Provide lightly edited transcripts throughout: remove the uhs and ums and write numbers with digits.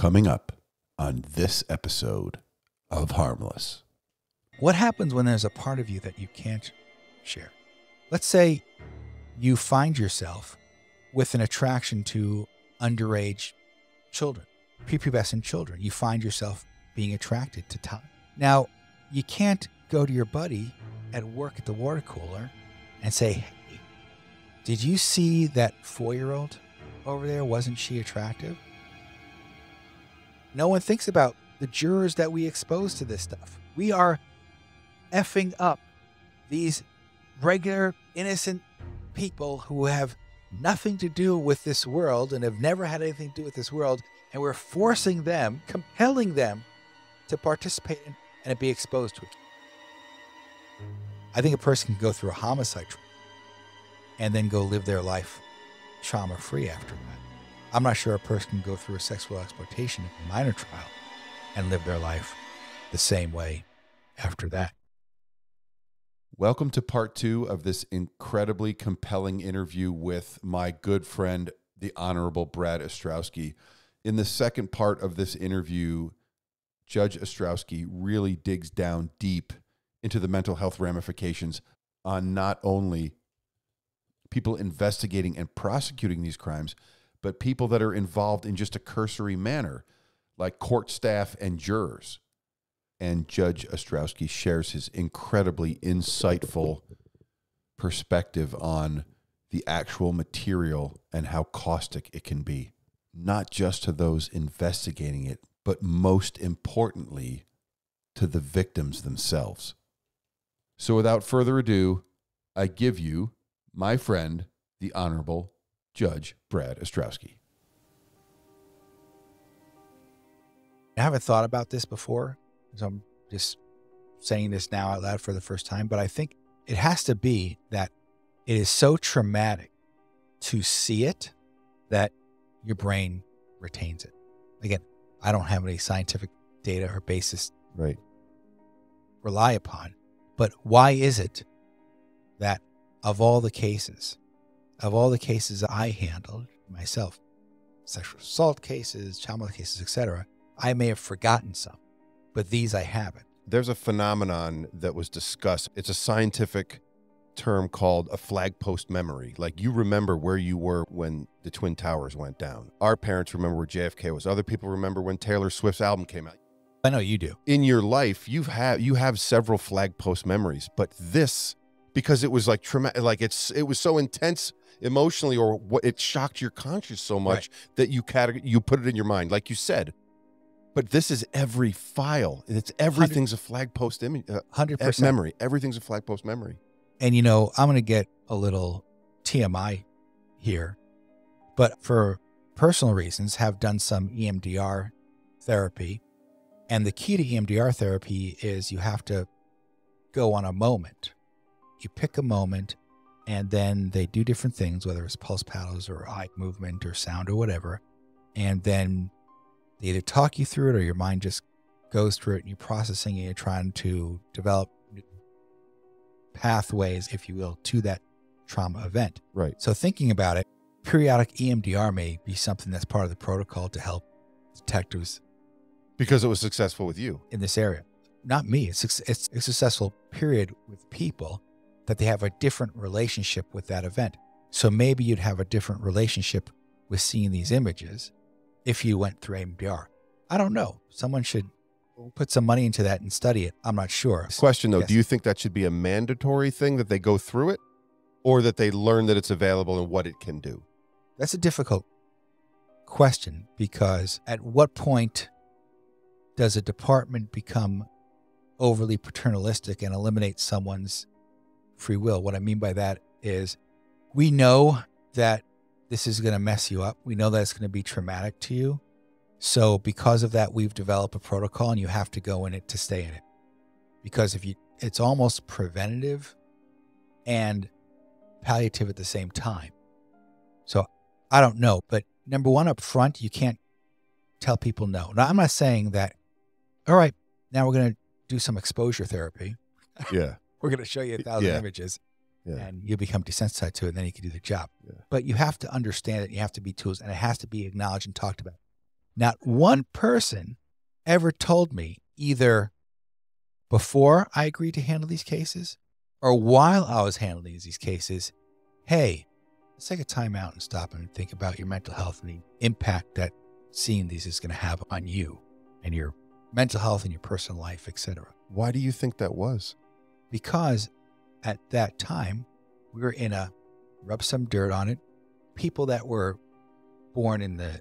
Coming up on this episode of Harmless. What happens when there's a part of you that you can't share? Let's say you find yourself with an attraction to underage children, prepubescent children. You find yourself being attracted to time. Now, you can't go to your buddy at work at the water cooler and say, hey, did you see that 4-year-old over there? Wasn't she attractive? No one thinks about the jurors that we expose to this stuff. We are effing up these regular, innocent people who have nothing to do with this world and have never had anything to do with this world, and we're forcing them, compelling them to participate in and be exposed to it. I think a person can go through a homicide trial and then go live their life trauma-free after that. I'm not sure a person can go through a sexual exploitation minor trial and live their life the same way after that. Welcome to part 2 of this incredibly compelling interview with my good friend, the Honorable Brad Astrowsky. In the second part of this interview, Judge Astrowsky really digs down deep into the mental health ramifications on not only people investigating and prosecuting these crimes, but people that are involved in just a cursory manner, like court staff and jurors. And Judge Astrowsky shares his incredibly insightful perspective on the actual material and how caustic it can be, not just to those investigating it, but most importantly, to the victims themselves. So without further ado, I give you my friend, the Honorable Judge Brad Astrowsky. I haven't thought about this before, so I'm just saying this now out loud for the first time, but I think it has to be that it is so traumatic to see it that your brain retains it. Again, I don't have any scientific data or basis Right. rely upon, but why is it that of all the cases I handled myself, sexual assault cases, child molestation cases, etc., I may have forgotten some, but these I haven't. There's a phenomenon that was discussed. It's a scientific term called a flagpost memory. Like, you remember where you were when the Twin Towers went down. Our parents remember where JFK was. Other people remember when Taylor Swift's album came out. I know you do. In your life, you have several flagpost memories, but this, because it was like traumatic, like it was so intense emotionally, or what, it shocked your conscience so much that you put it in your mind, like you said. But this is every file. Everything's a flagpost image. 100% memory. Everything's a flagpost memory. And, you know, I'm going to get a little TMI here, but for personal reasons, have done some EMDR therapy. And the key to EMDR therapy is you have to go on a moment. You pick a moment, and then they do different things, whether it's pulse paddles or eye movement or sound or whatever. And then they either talk you through it or your mind just goes through it and you're processing it. You're trying to develop pathways, if you will, to that trauma event. Right. So thinking about it, periodic EMDR may be something that's part of the protocol to help detectives. Because it was successful with you. In this area. Not me. It's a successful period with people that they have a different relationship with that event. So maybe you'd have a different relationship with seeing these images if you went through EMDR. I don't know. Someone should put some money into that and study it. I'm not sure. Question though, Yes. Do you think that should be a mandatory thing, that they go through it, or that they learn that it's available and what it can do? That's a difficult question, because at what point does a department become overly paternalistic and eliminate someone's free will? What I mean by that is, we know that this is going to mess you up. We know that it's going to be traumatic to you. So because of that, we've developed a protocol and you have to go in it to stay in it. Because it's almost preventative and palliative at the same time. So I don't know, but number one, up front, you can't tell people no. Now, I'm not saying that, all right, now we're going to do some exposure therapy. Yeah. We're going to show you 1,000 Yeah. images. Yeah. And you'll become desensitized to it, and then you can do the job. Yeah. But you have to understand it. You have to be tools, and it has to be acknowledged and talked about. Not one person ever told me, either before I agreed to handle these cases or while I was handling these cases, hey, let's take a time out and stop and think about your mental health and the impact that seeing these is going to have on you and your mental health and your personal life, etc. Why do you think that was? Because at that time, we were in a rub some dirt on it. People that were born in the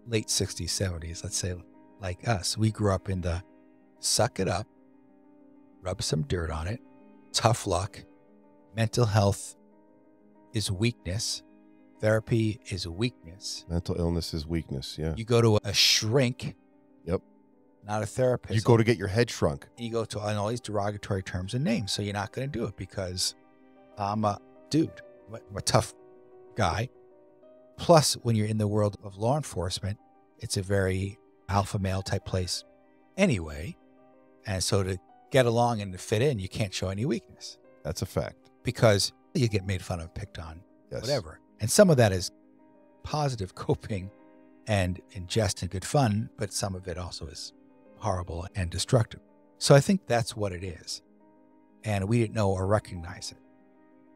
late 60s, 70s, let's say like us, we grew up in the suck it up, rub some dirt on it, tough luck, mental health is weakness, therapy is weakness. Mental illness is weakness, yeah. You go to a shrink. Yep. Not a therapist. You go to get your head shrunk. You go to all these derogatory terms and names. So you're not going to do it because I'm a dude, I'm a tough guy. Plus, when you're in the world of law enforcement, it's a very alpha male type place anyway. And so to get along and to fit in, you can't show any weakness. That's a fact. Because you get made fun of, picked on, Yes. whatever. And some of that is positive coping and in jest and good fun, but some of it also is horrible and destructive. So I think that's what it is. And we didn't know or recognize it.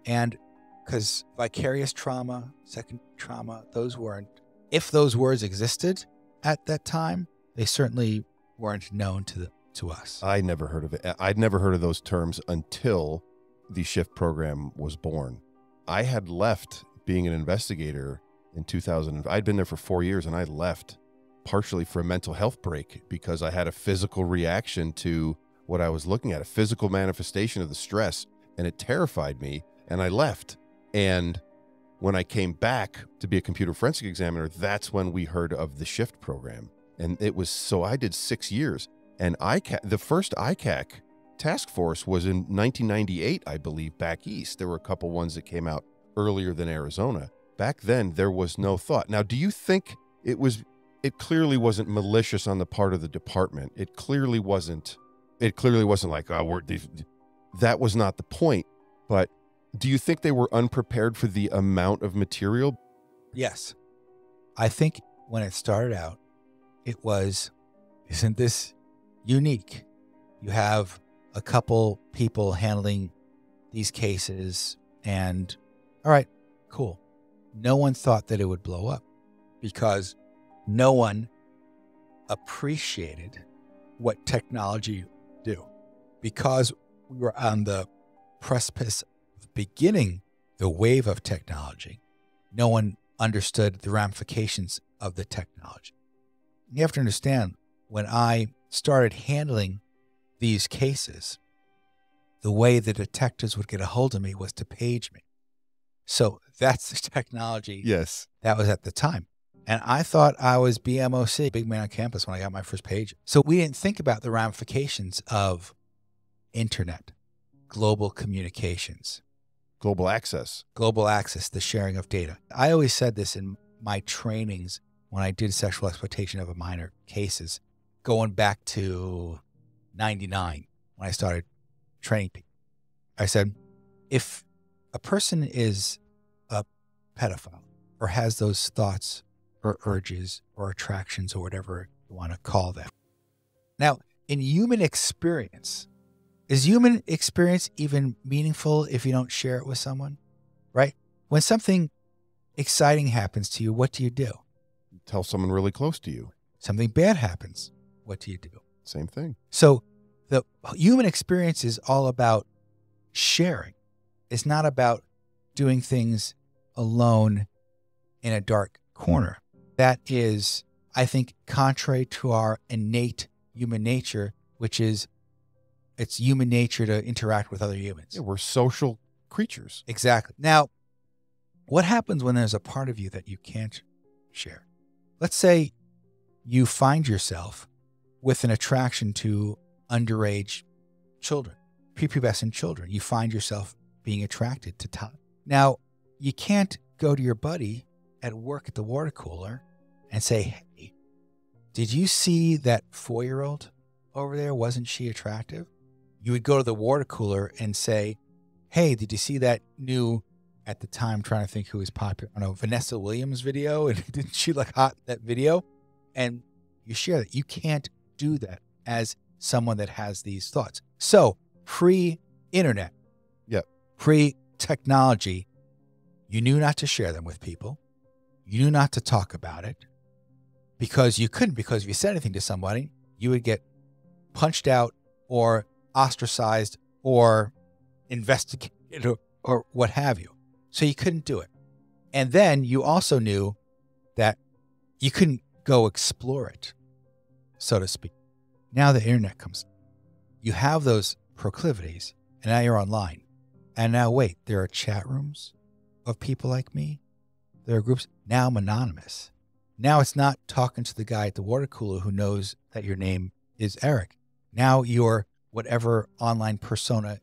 And because vicarious trauma, second trauma, those weren't, if those words existed at that time, they certainly weren't known to us. I never heard of it. I'd never heard of those terms until the SHIFT program was born. I had left being an investigator in 2000. I'd been there for 4 years, and I left partially for a mental health break because I had a physical reaction to what I was looking at, a physical manifestation of the stress, and it terrified me, and I left. And when I came back to be a computer forensic examiner, that's when we heard of the SHIFT program. And it was, so I did 6 years. And the first ICAC task force was in 1998, I believe, back east. There were a couple ones that came out earlier than Arizona. Back then, there was no thought. Now, do you think it clearly wasn't malicious on the part of the department? It clearly wasn't like, oh, that was not the point. But do you think they were unprepared for the amount of material? Yes. I think when it started out, it was, isn't this unique? You have a couple people handling these cases and, all right, cool. No one thought that it would blow up because no one appreciated what technology would do. Because we were on the precipice of beginning the wave of technology, no one understood the ramifications of the technology. You have to understand, when I started handling these cases, the way the detectives would get a hold of me was to page me. So that's the technology Yes. that was at the time. And I thought I was BMOC, big man on campus, when I got my first page. So we didn't think about the ramifications of internet, global communications, Global access. the sharing of data. I always said this in my trainings when I did sexual exploitation of a minor cases, going back to 99 when I started training people. I said, if a person is a pedophile or has those thoughts or urges or attractions or whatever you want to call them. Now, in human experience, is human experience even meaningful if you don't share it with someone, right? When something exciting happens to you, what do you do? Tell someone really close to you. Something bad happens, what do you do? Same thing. So the human experience is all about sharing. It's not about doing things alone in a dark corner. That is, I think, contrary to our innate human nature, which is it's human nature to interact with other humans. Yeah, we're social creatures. Exactly. Now, what happens when there's a part of you that you can't share? Let's say you find yourself with an attraction to underage children, prepubescent children. You find yourself being attracted to top. Now, you can't go to your buddy at work at the water cooler and say, hey, did you see that 4-year-old over there? Wasn't she attractive? You would go to the water cooler and say, hey, did you see that new, at the time, trying to think who was popular, I don't know, Vanessa Williams video? And didn't she look hot in that video? And You share that. You can't do that as someone that has these thoughts. So pre-internet, pre-technology, you knew not to share them with people. You knew not to talk about it because you couldn't, because if you said anything to somebody, you would get punched out or ostracized or investigated or what have you. So you couldn't do it. And then you also knew that you couldn't go explore it, so to speak. Now the internet comes. You have those proclivities, and now you're online. And now wait, there are chat rooms of people like me. There are groups. Now I'm anonymous. Now it's not talking to the guy at the water cooler who knows that your name is Eric. Now you're whatever online persona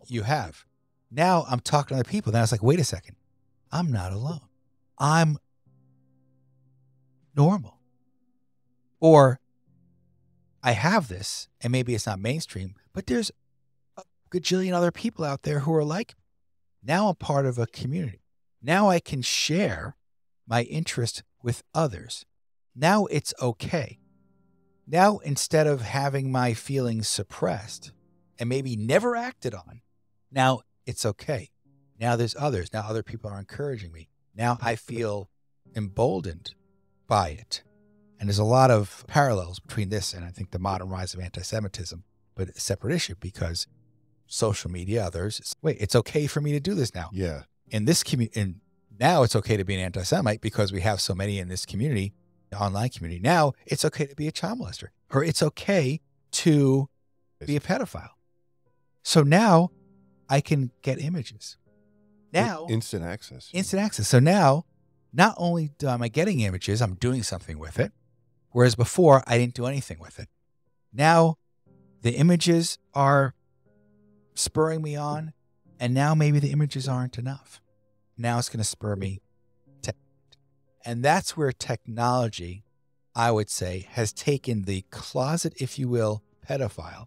you have. Now I'm talking to other people. Then I was like, wait a second. I'm not alone. I'm normal. Or I have this, and maybe it's not mainstream, but there's a gajillion other people out there who are like me. Now I'm part of a community. Now I can share my interest with others. Now it's okay. Now, instead of having my feelings suppressed and maybe never acted on, now it's okay. Now there's others. Now other people are encouraging me. Now I feel emboldened by it. And there's a lot of parallels between this and I think the modern rise of anti-Semitism, but a separate issue because social media, others, wait, it's okay for me to do this now. Yeah. In this community, and now it's okay to be an anti-Semite because we have so many in this community, the online community. Now it's okay to be a child molester, or it's okay to be a pedophile. So now I can get images. Now instant access. Instant access. So now not only am I getting images, I'm doing something with it. Whereas before I didn't do anything with it. Now the images are spurring me on, and now maybe the images aren't enough. Now it's going to spur me to act. And that's where technology, I would say, has taken the closet, if you will, pedophile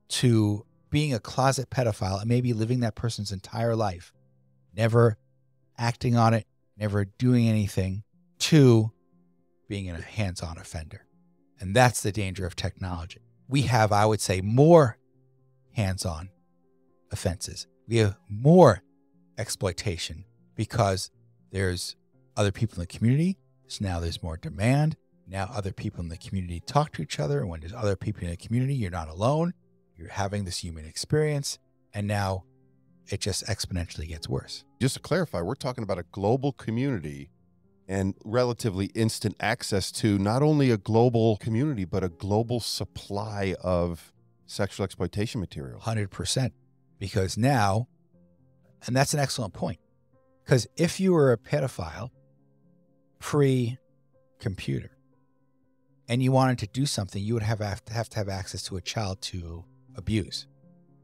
to being a closet pedophile and maybe living that person's entire life, never acting on it, never doing anything, to being a hands-on offender. And that's the danger of technology. We have, I would say, more hands-on offenses. We have more exploitation because there's other people in the community. So now there's more demand. Now other people in the community talk to each other. And when there's other people in the community, you're not alone. You're having this human experience. And now it just exponentially gets worse. Just to clarify, we're talking about a global community and relatively instant access to not only a global community, but a global supply of sexual exploitation material. 100%. Because now, and that's an excellent point, because if you were a pedophile pre-computer and you wanted to do something, you would have to have access to a child to abuse.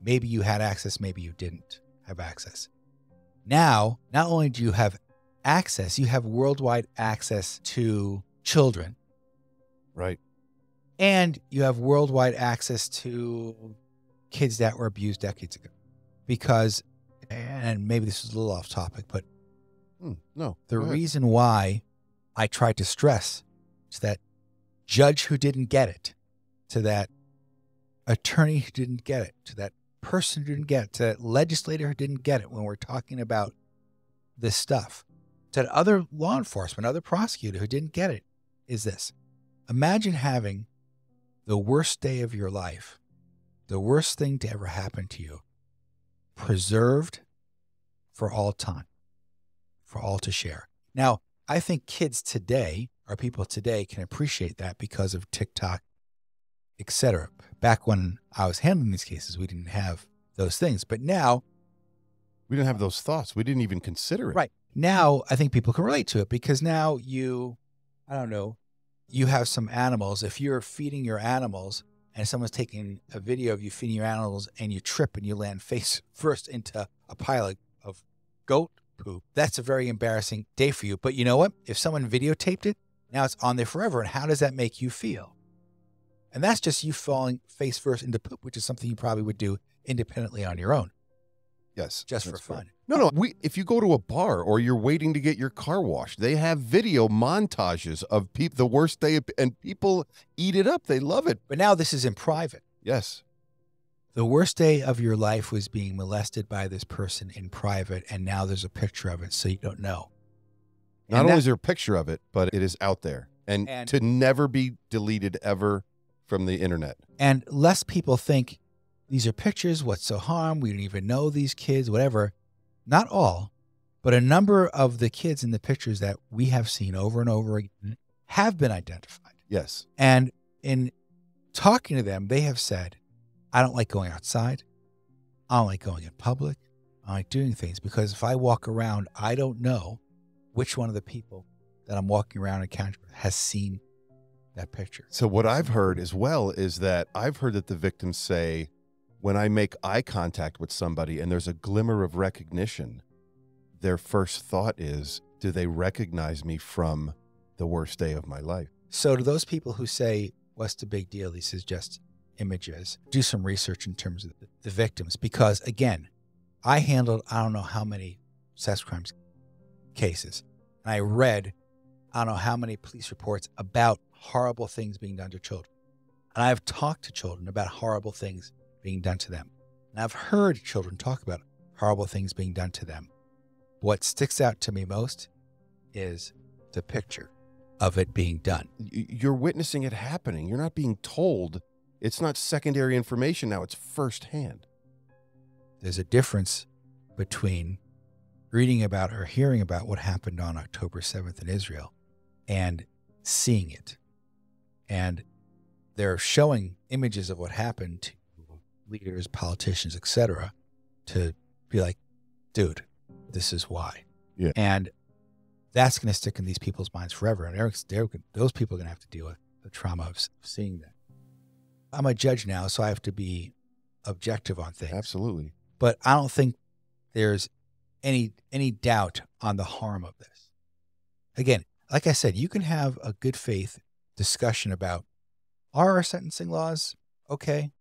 Maybe you had access, maybe you didn't have access. Now, not only do you have access, you have worldwide access to children. Right. And you have worldwide access to kids that were abused decades ago. Because, and maybe this is a little off topic, but no, the reason why I tried to stress to that judge who didn't get it, to that attorney who didn't get it, to that person who didn't get it, to that legislator who didn't get it when we're talking about this stuff, to that other law enforcement, other prosecutor who didn't get it, is this. Imagine having the worst day of your life, the worst thing to ever happen to you, preserved for all time, for all to share. Now, I think kids today, or people today, can appreciate that because of TikTok, etc. Back when I was handling these cases, we didn't have those things. But now, we didn't have those thoughts. We didn't even consider it. Right. Now, I think people can relate to it because now I don't know, you have some animals. If you're feeding your animals and someone's taking a video of you feeding your animals and you trip and you land face first into a pile of goat poop, that's a very embarrassing day for you. But you know what? If someone videotaped it, now it's on there forever. And how does that make you feel? And that's just you falling face first into poop, which is something you probably would do independently on your own. Yes. Just for fun. Right. No. If you go to a bar or you're waiting to get your car washed, they have video montages of the worst day, and people eat it up. They love it. But now this is in private. Yes. The worst day of your life was being molested by this person in private, and now there's a picture of it, so you don't know. Not only is there a picture of it, but it is out there, and to never be deleted ever from the internet. And less people think these are pictures. What's so harm? We don't even know these kids, whatever. Not all, but a number of the kids in the pictures that we have seen over and over again have been identified. Yes. And in talking to them, they have said, I don't like going outside. I don't like going in public. I don't like doing things because if I walk around, I don't know which one of the people that I'm walking around encountering with has seen that picture. So what I've heard as well is that I've heard that the victims say, when I make eye contact with somebody and there's a glimmer of recognition, their first thought is, do they recognize me from the worst day of my life? So to those people who say, what's the big deal? This is just images. Do some research in terms of the victims. Because again, I handled, I don't know how many sex crimes cases. And I read, I don't know how many police reports about horrible things being done to children. And I've talked to children about horrible things being done to them. And I've heard children talk about horrible things being done to them. What sticks out to me most is the picture of it being done. You're witnessing it happening. You're not being told. It's not secondary information now. It's firsthand. There's a difference between reading about or hearing about what happened on October 7th in Israel and seeing it. And they're showing images of what happened to leaders, politicians, etc., to be like, dude, this is why. Yeah. And that's going to stick in these people's minds forever. And those people are going to have to deal with the trauma of seeing that. I'm a judge now, so I have to be objective on things. Absolutely. But I don't think there's any doubt on the harm of this. Again, like I said, you can have a good faith discussion about, are our sentencing laws okay?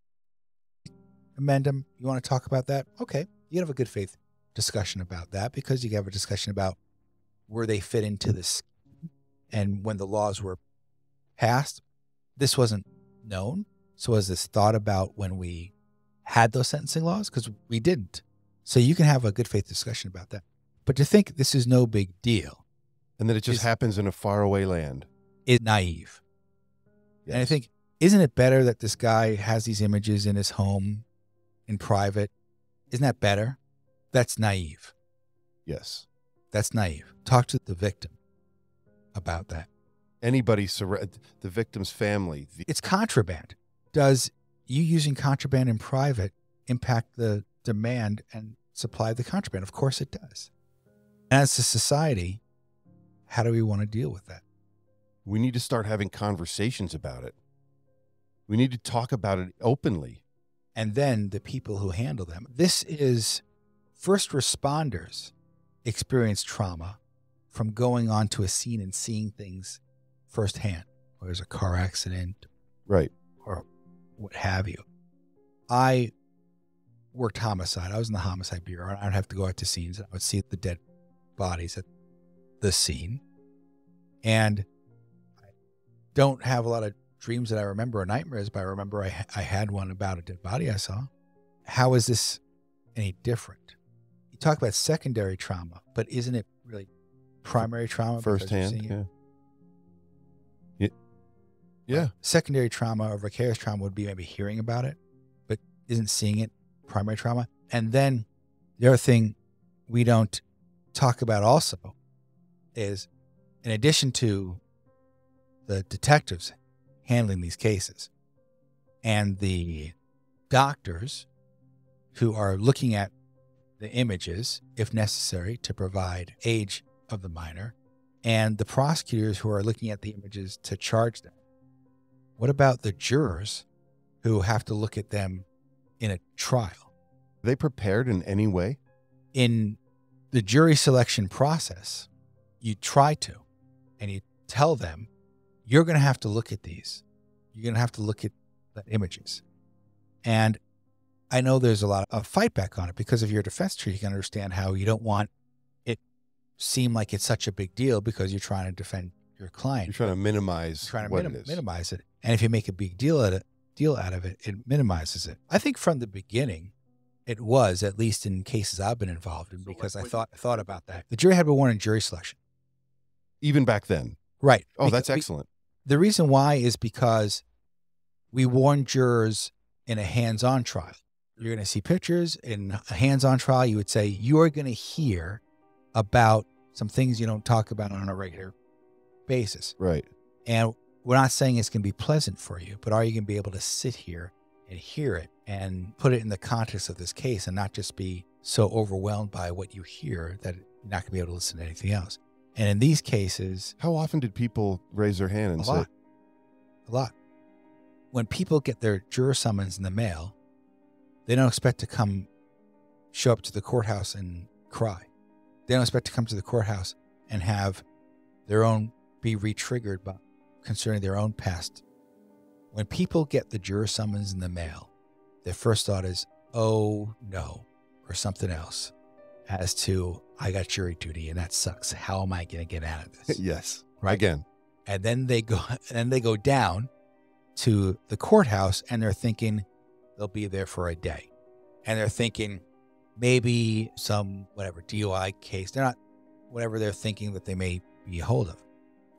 Amend them. You want to talk about that? Okay. You can have a good faith discussion about that because you can have a discussion about where they fit into this. And when the laws were passed, this wasn't known. So was this thought about when we had those sentencing laws? Because we didn't. So you can have a good faith discussion about that. But to think this is no big deal. And that it just happens in a faraway land. Is naive. Yes. And I think, isn't it better that this guy has these images in his home in private? Isn't that better? That's naive. Yes. That's naive. Talk to the victim about that. Anybody, the victim's family. It's contraband. Does you using contraband in private impact the demand and supply of the contraband? Of course it does. And as a society, how do we want to deal with that? We need to start having conversations about it. We need to talk about it openly. And then the people who handle them. This is first responders experience trauma from going onto a scene and seeing things firsthand. Or there's a car accident. Right. Or what have you. I worked homicide. I was in the homicide bureau. I'd have to go out to scenes. I would see the dead bodies at the scene. And I don't have a lot of dreams that I remember or nightmares, but I remember I had one about a dead body I saw. How is this any different? You talk about secondary trauma, but isn't it really primary trauma? Firsthand, yeah. Yeah. Secondary trauma or vicarious trauma would be maybe hearing about it, but isn't seeing it primary trauma? And then the other thing we don't talk about also is, in addition to the detectives handling these cases and the doctors who are looking at the images, if necessary, to provide age of the minor, and the prosecutors who are looking at the images to charge them. What about the jurors who have to look at them in a trial? Are they prepared in any way? In the jury selection process, you try to, and you tell them, you're going to have to look at these. You're going to have to look at the images. And I know there's a lot of fight back on it because of your defense attorney. You can understand how you don't want it seem like it's such a big deal because you're trying to defend your client. You're trying to minimize what it is. Minimize it. And if you make a big deal out of it, it minimizes it. I think from the beginning, it was, at least in cases I've been involved in, because I thought about that. The jury had been warned in jury selection. Even back then. Right. Oh, that's excellent. The reason why is because we warn jurors in a hands-on trial. You're going to see pictures. In a hands-on trial, you would say, you're going to hear about some things you don't talk about on a regular basis. Right. And we're not saying it's going to be pleasant for you, but are you going to be able to sit here and hear it and put it in the context of this case and not just be so overwhelmed by what you hear that you're not going to be able to listen to anything else? And in these cases... How often did people raise their hand and say... A lot. When people get their juror summons in the mail, they don't expect to show up to the courthouse and cry. They don't expect to come to the courthouse and have their own be re-triggered by concerning their own past. When people get the juror summons in the mail, their first thought is, oh no, or something else, as to, I got jury duty and that sucks. How am I going to get out of this? Yes. Right. Again. And then they go down to the courthouse and they're thinking they'll be there for a day. And they're thinking maybe some whatever DUI case. They're not whatever they're thinking that they may be a hold of.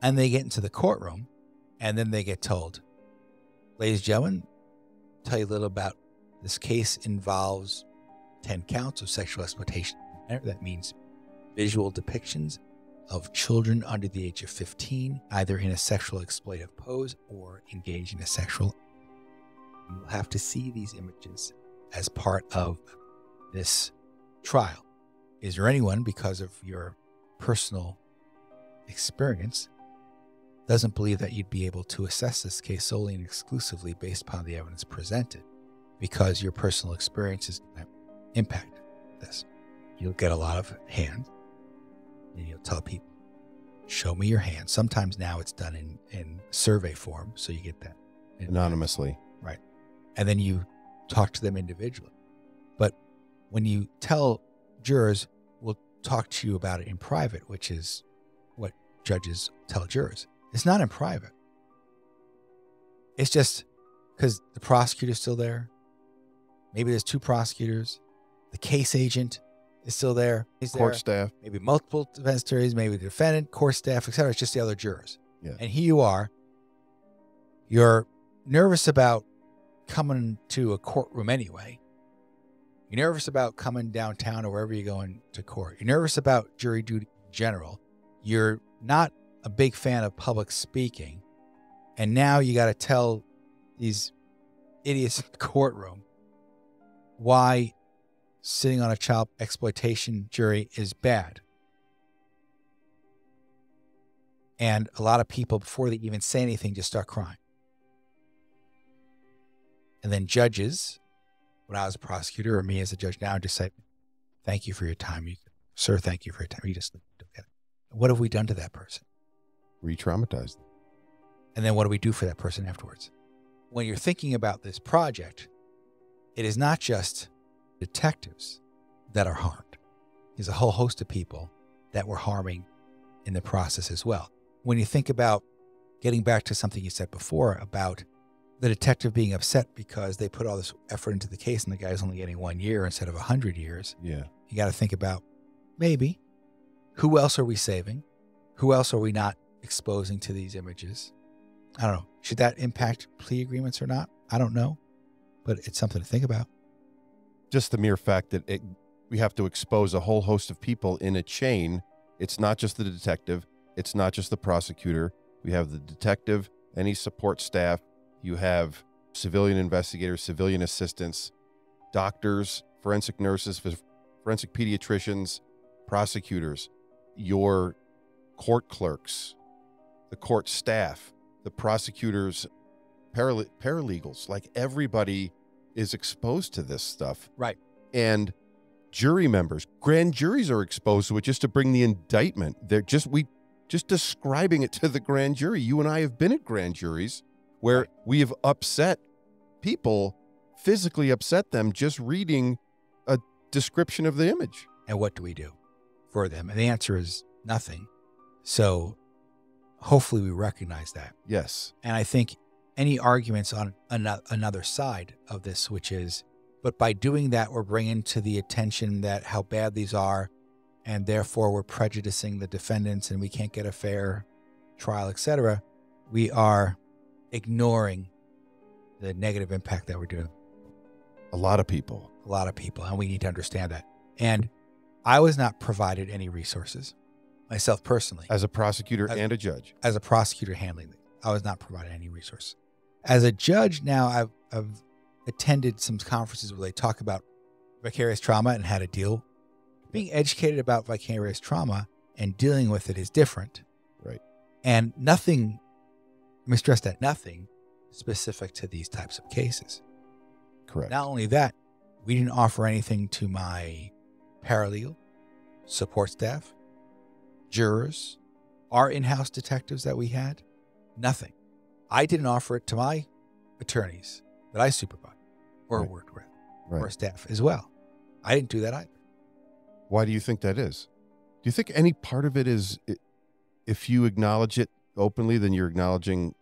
And they get into the courtroom and then they get told, ladies and gentlemen, tell you a little about this case involves 10 counts of sexual exploitation. That means visual depictions of children under the age of 15, either in a sexual exploitive pose or engaged in a sexual. You'll have to see these images as part of this trial. Is there anyone, because of your personal experience, doesn't believe that you'd be able to assess this case solely and exclusively based upon the evidence presented, because your personal experiences impact this? You'll get a lot of hands, and you'll tell people, show me your hand. Sometimes now it's done in survey form, so you get that. Anonymously. Right. And then you talk to them individually. But when you tell jurors, we'll talk to you about it in private, which is what judges tell jurors. It's not in private. It's just because the prosecutor's still there. Maybe there's two prosecutors. The case agent is still there. Court staff. Maybe multiple defense attorneys, maybe the defendant, court staff, etc. It's just the other jurors. Yeah. And here you are. You're nervous about coming to a courtroom anyway. You're nervous about coming downtown or wherever you're going to court. You're nervous about jury duty in general. You're not a big fan of public speaking. And now you got to tell these idiots in the courtroom why sitting on a child exploitation jury is bad. And a lot of people, before they even say anything, just start crying. And then judges, when I was a prosecutor, or me as a judge now, just say, thank you for your time. Sir, thank you for your time. You just don't get it. What have we done to that person? Re-traumatized. And then what do we do for that person afterwards? When you're thinking about this project, it is not just detectives that are harmed. There's a whole host of people that we're harming in the process as well. When you think about getting back to something you said before about the detective being upset because they put all this effort into the case and the guy's only getting 1 year instead of 100 years. Yeah. You got to think about maybe who else are we saving? Who else are we not exposing to these images? I don't know. Should that impact plea agreements or not? I don't know, but it's something to think about. Just the mere fact that we have to expose a whole host of people in a chain. It's not just the detective. It's not just the prosecutor. We have the detective, any support staff. You have civilian investigators, civilian assistants, doctors, forensic nurses, forensic pediatricians, prosecutors, your court clerks, the court staff, the prosecutors, paralegals, like everybody is exposed to this stuff. Right. And jury members, grand juries are exposed to it just to bring the indictment. They're just describing it to the grand jury. You and I have been at grand juries where we have upset people physically upset them just reading a description of the image. And what do we do for them? And the answer is nothing. So hopefully we recognize that. Yes. And I think any arguments on another side of this, which is, but by doing that, we're bringing to the attention that how bad these are, and therefore we're prejudicing the defendants and we can't get a fair trial, etc. We are ignoring the negative impact that we're doing. A lot of people. And we need to understand that. And I was not provided any resources myself personally. As a prosecutor and a judge. As a prosecutor handling it, I was not provided any resources. As a judge now, I've attended some conferences where they talk about vicarious trauma and how to deal. Being educated about vicarious trauma and dealing with it is different. Right. And nothing, let me stress that, nothing specific to these types of cases. Correct. Not only that, we didn't offer anything to my paralegal, support staff, jurors, our in-house detectives that we had. Nothing. I didn't offer it to my attorneys that I supervised or worked with, or staff as well. I didn't do that either. Why do you think that is? Do you think any part of it is, if you acknowledge it openly, then you're acknowledging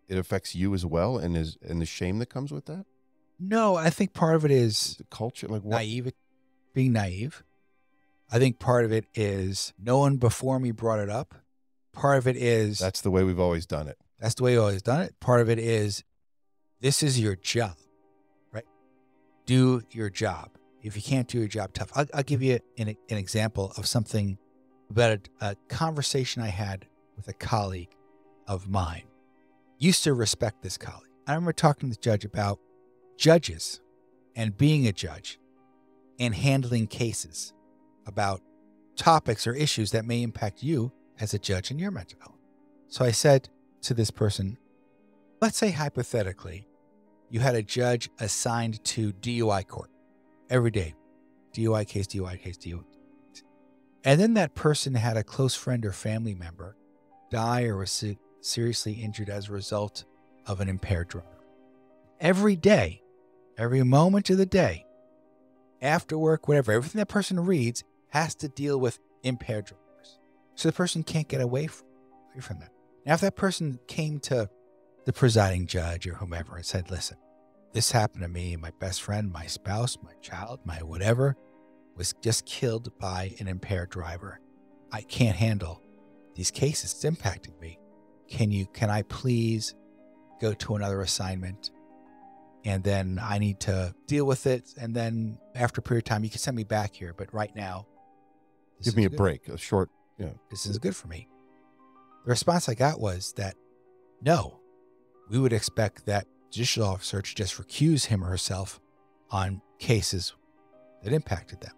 it affects you as well, and the shame that comes with that? No, I think part of it is the culture, like what? Being naive. I think part of it is no one before me brought it up. Part of it is that's the way we've always done it. That's the way we've always done it. Part of it is this is your job, right? Do your job. If you can't do your job, tough. I'll give you an example of something about a conversation I had with a colleague of mine. Used to respect this colleague. I remember talking to the judge about judges and being a judge and handling cases about topics or issues that may impact you as a judge in your mental health. So I said to this person, let's say hypothetically, you had a judge assigned to DUI court every day. DUI case, DUI case, DUI case. And then that person had a close friend or family member die or was seriously injured as a result of an impaired driver. Every day, every moment of the day, after work, whatever, everything that person reads has to deal with impaired drivers. So the person can't get away from that. Now, if that person came to the presiding judge or whomever and said, listen, this happened to me, my best friend, my spouse, my child, my whatever, was just killed by an impaired driver. I can't handle these cases. It's impacting me. Can I please go to another assignment? And then I need to deal with it. And then after a period of time, you can send me back here. But right now, give me a break, a short, this is good for me. The response I got was that, no, we would expect that judicial officer to just recuse him or herself on cases that impacted them.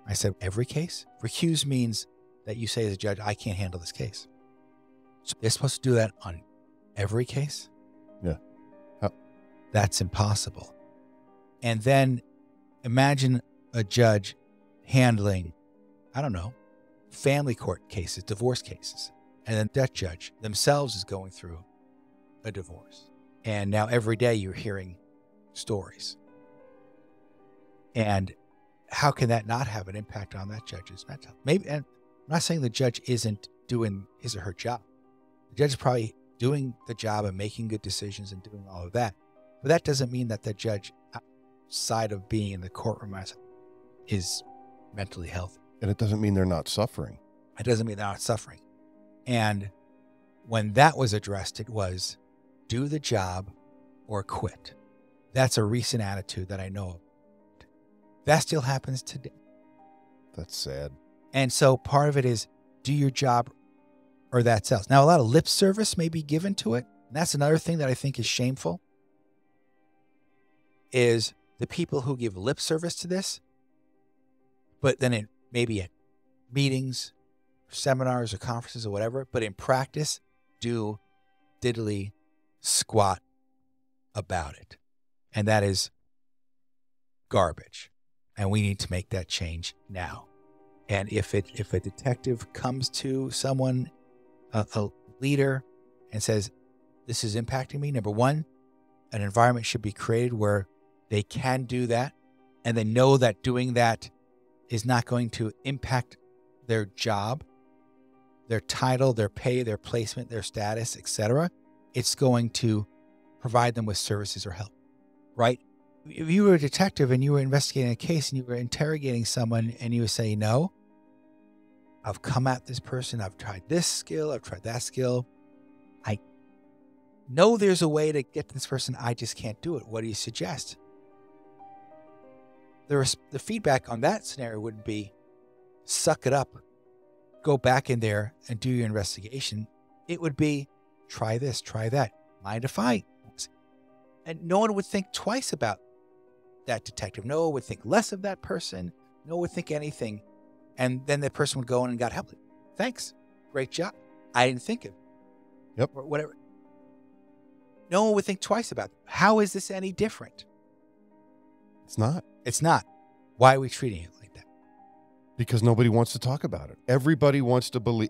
I said, every case? Recuse means that you say as a judge, I can't handle this case. So they're supposed to do that on every case? Yeah. That's impossible. And then imagine a judge handling, I don't know, family court cases, divorce cases. And then that judge themselves is going through a divorce. And now every day you're hearing stories. And how can that not have an impact on that judge's mental health? Maybe, and I'm not saying the judge isn't doing his or her job. The judge is probably doing the job and making good decisions and doing all of that. But that doesn't mean that the judge outside of being in the courtroom is mentally healthy. And it doesn't mean they're not suffering. It doesn't mean they're not suffering. And when that was addressed, it was do the job or quit. That's a recent attitude that I know of. That still happens today. That's sad. And so part of it is do your job or that's else. Now, a lot of lip service may be given to it. And that's another thing that I think is shameful, is the people who give lip service to this, but then maybe at meetings, seminars or conferences or whatever, but in practice, do diddly squat about it. And that is garbage. And we need to make that change now. And if a detective comes to someone, a leader, and says, this is impacting me, number one, an environment should be created where they can do that, and they know that doing that is not going to impact their job, their title, their pay, their placement, their status, etc. It's going to provide them with services or help, right? If you were a detective and you were investigating a case and you were interrogating someone and you would say, no, I've come at this person, I've tried this skill, I've tried that skill. I know there's a way to get to this person, I just can't do it. What do you suggest? The feedback on that scenario would be, suck it up, go back in there and do your investigation. It would be, try this, try that. Mind if I? And no one would think twice about that detective. No one would think less of that person. No one would think anything. And then the person would go in and got help. Thanks. Great job. I didn't think of it. Yep. Or whatever. No one would think twice about it. How is this any different? It's not. It's not. Why are we treating it like that? Because nobody wants to talk about it. Everybody wants to believe.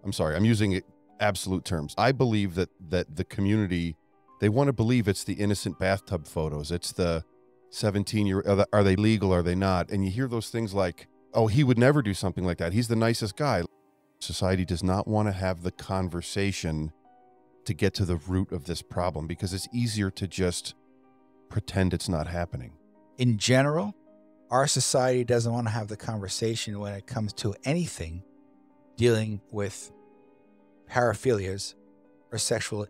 I'm sorry, I'm using absolute terms. I believe that the community, they want to believe it's the innocent bathtub photos. It's the 17-year, are they legal? Are they not? And you hear those things like, oh, he would never do something like that. He's the nicest guy. Society does not want to have the conversation to get to the root of this problem because it's easier to just pretend it's not happening. In general, our society doesn't want to have the conversation when it comes to anything dealing with paraphilias or sexual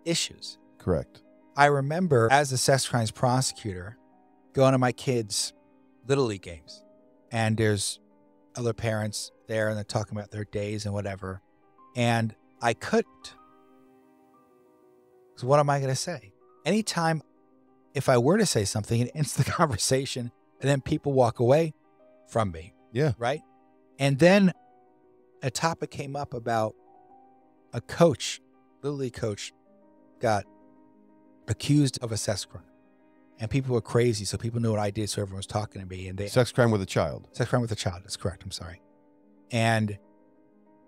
issues. Correct. I remember as a sex crimes prosecutor going to my kids' Little League games, and there's other parents there and they're talking about their days and whatever. And I couldn't. So what am I going to say? Anytime if I were to say something, it ends the conversation and then people walk away from me. Yeah. Right. And then a topic came up about a coach, Little League coach, got accused of a sex crime. And people were crazy, so people knew what I did, so everyone was talking to me. And sex crime with a child. Sex crime with a child, that's correct, I'm sorry. And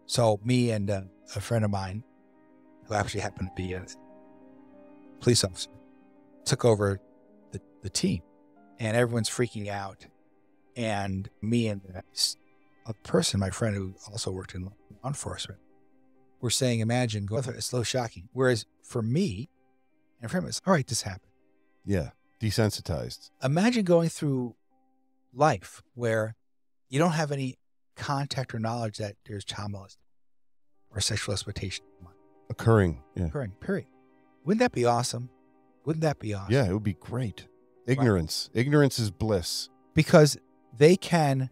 so me and a friend of mine, who actually happened to be a police officer, took over the team. And everyone's freaking out. And me and a person, my friend who also worked in law enforcement, were saying, imagine, it's so shocking. Whereas for me and for him, it's, all right, this happened. Yeah. Desensitized. Imagine going through life where you don't have any contact or knowledge that there's child molestation or sexual exploitation occurring. Yeah. Occurring, period. Wouldn't that be awesome? Wouldn't that be awesome? Yeah, it would be great. Ignorance. Right. Ignorance is bliss. Because they can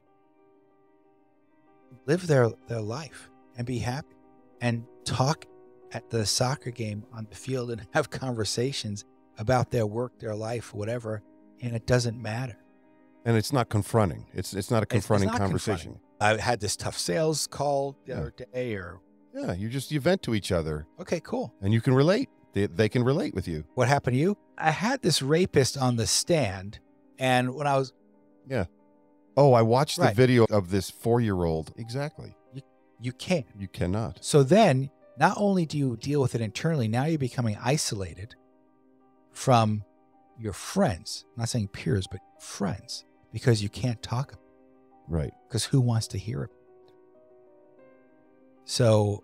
live their life and be happy and talk at the soccer game on the field and have conversations about their work, their life, whatever, and it doesn't matter. And it's not confronting. It's not a confronting conversation. I had this tough sales call the other day, or yeah, you vent to each other. Okay, cool. And you can relate. They can relate with you. What happened to you? I had this rapist on the stand, and when I was oh, I watched the video of this 4-year-old. Exactly. You can't. You cannot. So then, not only do you deal with it internally, now you're becoming isolated from your friends. I'm not saying peers, but friends, because you can't talk about it. Right. Because who wants to hear it? So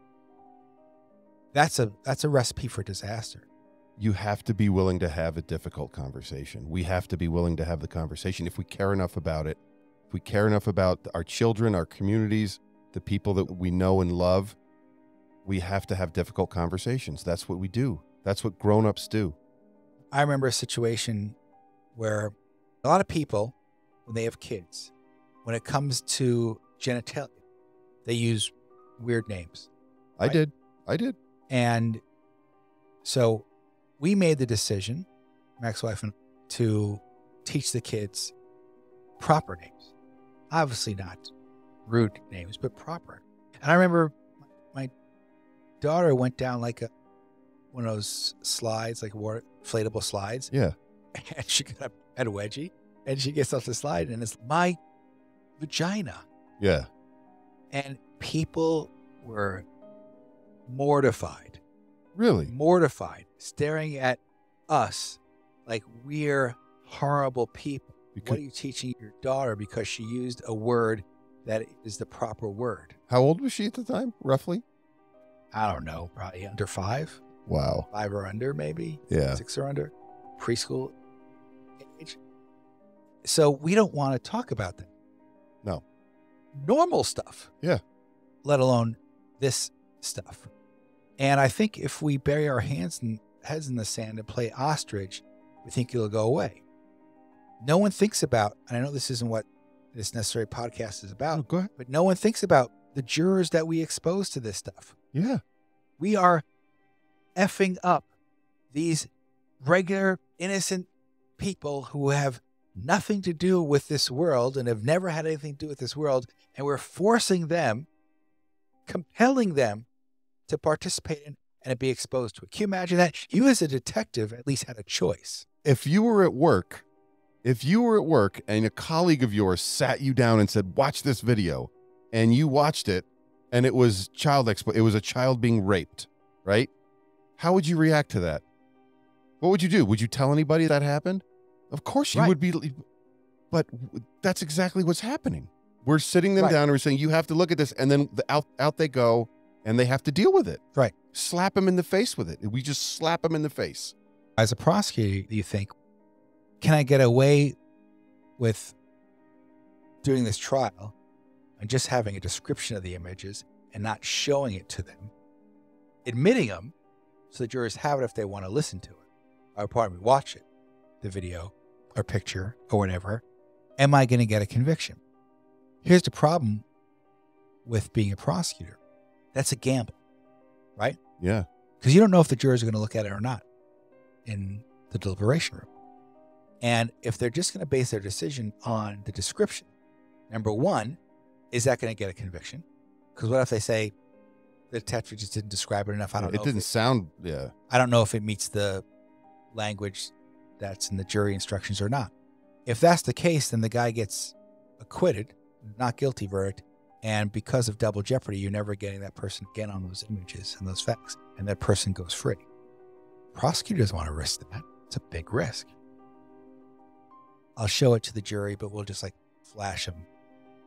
that's a recipe for disaster. You have to be willing to have a difficult conversation. We have to be willing to have the conversation if we care enough about it. If we care enough about our children, our communities, the people that we know and love, we have to have difficult conversations. That's what we do. That's what grown-ups do. I remember a situation where a lot of people, when they have kids, when it comes to genitalia, they use weird names. Right? I did. And so we made the decision, my ex-wife and I, to teach the kids proper names. Obviously not rude names, but proper. And I remember my daughter went down like one of those slides, like inflatable slides. Yeah. And she got up at a wedgie, and she gets off the slide, and it's my vagina. Yeah. And people were mortified. Really? Mortified, staring at us like we're horrible people. Because- What are you teaching your daughter because she used a word that is the proper word? How old was she at the time, roughly? I don't know, probably under 5, Wow. 5 or under, maybe Yeah. 6 or under, preschool age. So we don't want to talk about that. No. Normal stuff. Yeah. Let alone this stuff. And I think if we bury our heads in the sand and play ostrich, we think it'll go away. No one thinks about, and I know this isn't what this necessary podcast is about, Oh, go ahead. but no one thinks about the jurors that we expose to this stuff. Yeah. We are effing up these regular, innocent people who have nothing to do with this world and have never had anything to do with this world. And we're forcing them, compelling them to participate in and be exposed to it. Can you imagine that? You as a detective at least had a choice. If you were at work and a colleague of yours sat you down and said, watch this video, and you watched it, and it was it was a child being raped, right? How would you react to that? What would you do? Would you tell anybody that happened? Of course you Right. would be, but that's exactly what's happening. We're sitting them Right. down and we're saying, you have to look at this, and then out they go, and they have to deal with it. Right. Slap them in the face with it. We just slap them in the face. As a prosecutor, you think, can I get away with doing this trial and just having a description of the images and not showing it to them, admitting them so the jurors have it if they want to listen to it, or pardon me, watch it, the video or picture or whatever. Am I going to get a conviction? Here's the problem with being a prosecutor. That's a gamble, right? Yeah. Because you don't know if the jurors are going to look at it or not in the deliberation room. And if they're just going to base their decision on the description, number one, is that going to get a conviction? Because what if they say the detective just didn't describe it enough? I don't know. It didn't sound, yeah. I don't know if it meets the language that's in the jury instructions or not. If that's the case, then the guy gets acquitted, not guilty verdict. And because of double jeopardy, you're never getting that person again on those images and those facts. And that person goes free. Prosecutor doesn't want to risk that. It's a big risk. I'll show it to the jury, but we'll just like flash them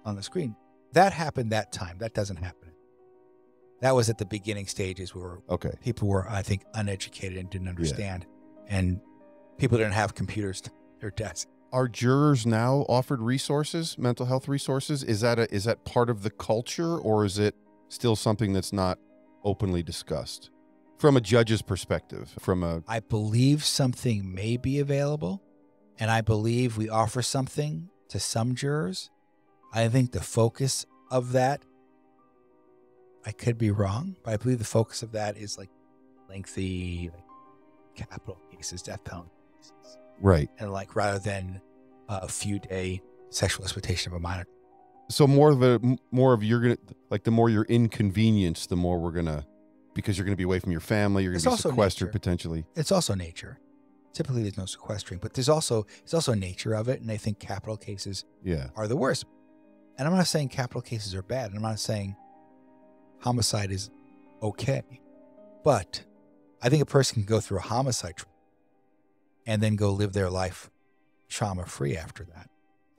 on the screen. That happened that time. That doesn't happen. That was at the beginning stages where Okay. people were, I think, uneducated and didn't understand. And people didn't have computers to their desks. Are jurors now offered resources, mental health resources? Is that part of the culture, or is it still something that's not openly discussed from a judge's perspective? I believe something may be available, and I believe we offer something to some jurors. I think the focus of that, I could be wrong, but I believe the focus of that is like lengthy, like capital cases, death penalty cases. Right. And like rather than a few day sexual exploitation of a minor. So more of you're gonna, like, the more you're inconvenienced, the more we're gonna, because you're gonna be away from your family, you're It's gonna be also sequestered nature. potentially. It's also nature. Typically there's no sequestering, but it's also nature of it. And I think capital cases Yeah. are the worst. And I'm not saying capital cases are bad. And I'm not saying homicide is okay. But I think a person can go through a homicide trial and then go live their life trauma-free after that.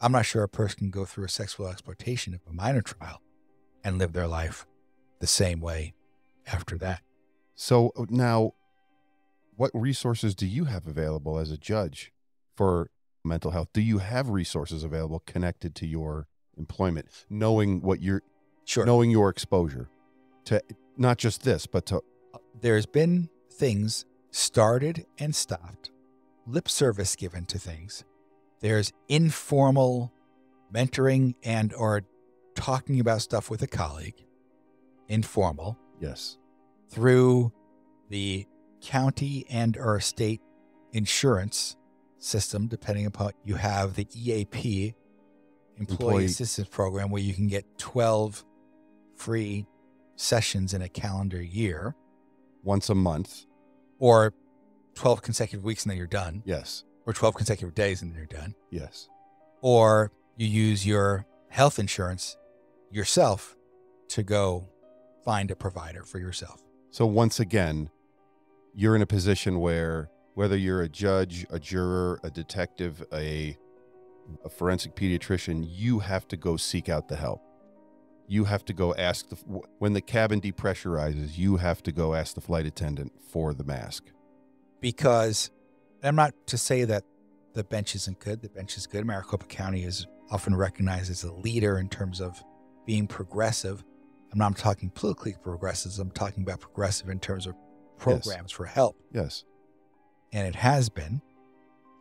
I'm not sure a person can go through a sexual exploitation of a minor trial and live their life the same way after that. So now, what resources do you have available as a judge for mental health? Do you have resources available connected to your employment, knowing knowing your exposure to not just this, but to There's been things started and stopped, lip service given to things. There's informal mentoring and or talking about stuff with a colleague, informal, yes, through the county and or state insurance system, depending upon, you have the EAP, Employee Assistance Program, where you can get 12 free sessions in a calendar year, once a month. or 12 consecutive weeks and then you're done, Yes, or 12 consecutive days and then you're done. yes. Or you use your health insurance yourself to go find a provider for yourself. So once again, you're in a position where Whether you're a judge, a juror, a detective, a forensic pediatrician, you have to go seek out the help. You have to go ask, when the cabin depressurizes, you have to go ask the flight attendant for the mask. Because I'm not to say that the bench isn't good. The bench is good. Maricopa County is often recognized as a leader in terms of being progressive. I'm not talking politically progressive. I'm talking about progressive in terms of programs for help. Yes. And it has been,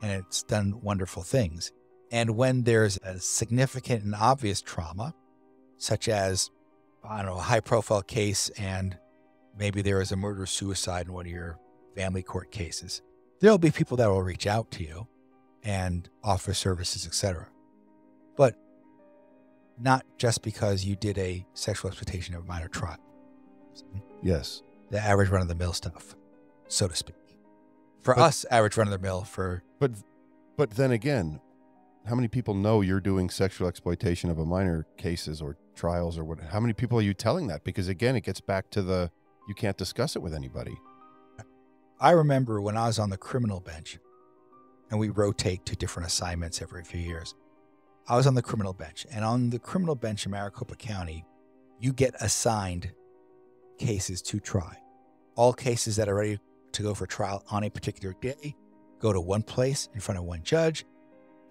and it's done wonderful things. And when there's a significant and obvious trauma, such as, I don't know, a high-profile case, and maybe there is a murder-suicide in one of your family court cases, there'll be people that will reach out to you and offer services, etc. But not just because you did a sexual exploitation of a minor trial. Yes. The average run-of-the-mill stuff, so to speak. For us, average run-of-the-mill for... But then again, how many people know you're doing sexual exploitation of a minor cases or trials or what? How many people are you telling that? Because again, it gets back to you can't discuss it with anybody. I remember when I was on the criminal bench, and we rotate to different assignments every few years. I was on the criminal bench, and on the criminal bench in Maricopa County, you get assigned cases to try. All cases that are ready to go for trial on a particular day go to one place in front of one judge,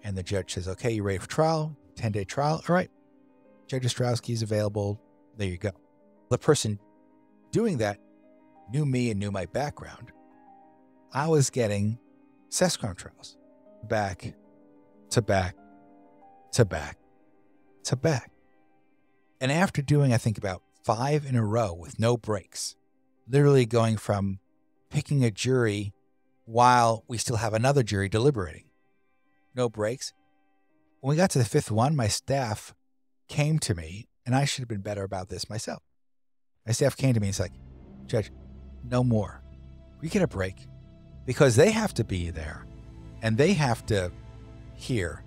and the judge says, okay, you ready for trial? 10-day trial? All right. Judge Astrowsky is available. There you go. The person doing that knew me and knew my background. I was getting sex crime trials back to back to back to back. And after doing, I think, about 5 in a row with no breaks, literally going from picking a jury while we still have another jury deliberating, no breaks. When we got to the 5th one, my staff came to me, and I should have been better about this myself. My staff came to me and said, Judge, no more. We get a break, because they have to be there and they have to hear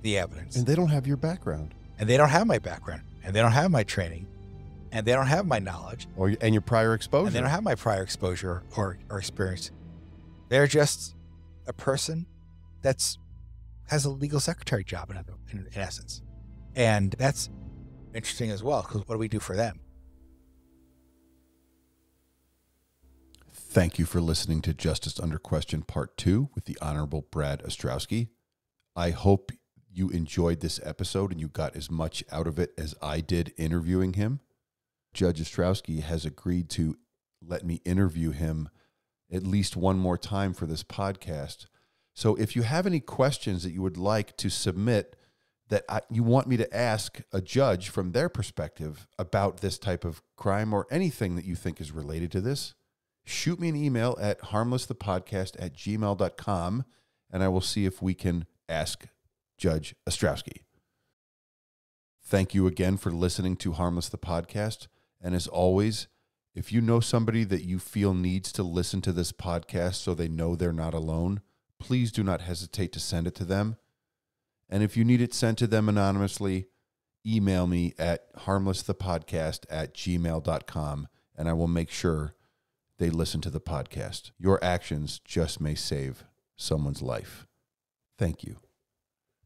the evidence. And they don't have your background. And they don't have my background, and they don't have my training, and they don't have my knowledge. And your prior exposure. And they don't have my prior exposure or experience. They're just a person that's has a legal secretary job in essence. And that's interesting as well, because what do we do for them? Thank you for listening to Justice Under Question Part 2 with the Honorable Brad Astrowsky. I hope you enjoyed this episode and you got as much out of it as I did interviewing him. Judge Astrowsky has agreed to let me interview him at least one more time for this podcast. So if you have any questions that you would like to submit that you want me to ask a judge from their perspective about this type of crime or anything that you think is related to this, shoot me an email at harmlessthepodcast@gmail.com, and I will see if we can ask Judge Astrowsky. Thank you again for listening to Harmless the Podcast. And as always, if you know somebody that you feel needs to listen to this podcast so they know they're not alone, please do not hesitate to send it to them. And if you need it sent to them anonymously, email me at harmlessthepodcast@gmail.com, and I will make sure they listen to the podcast. Your actions just may save someone's life. Thank you.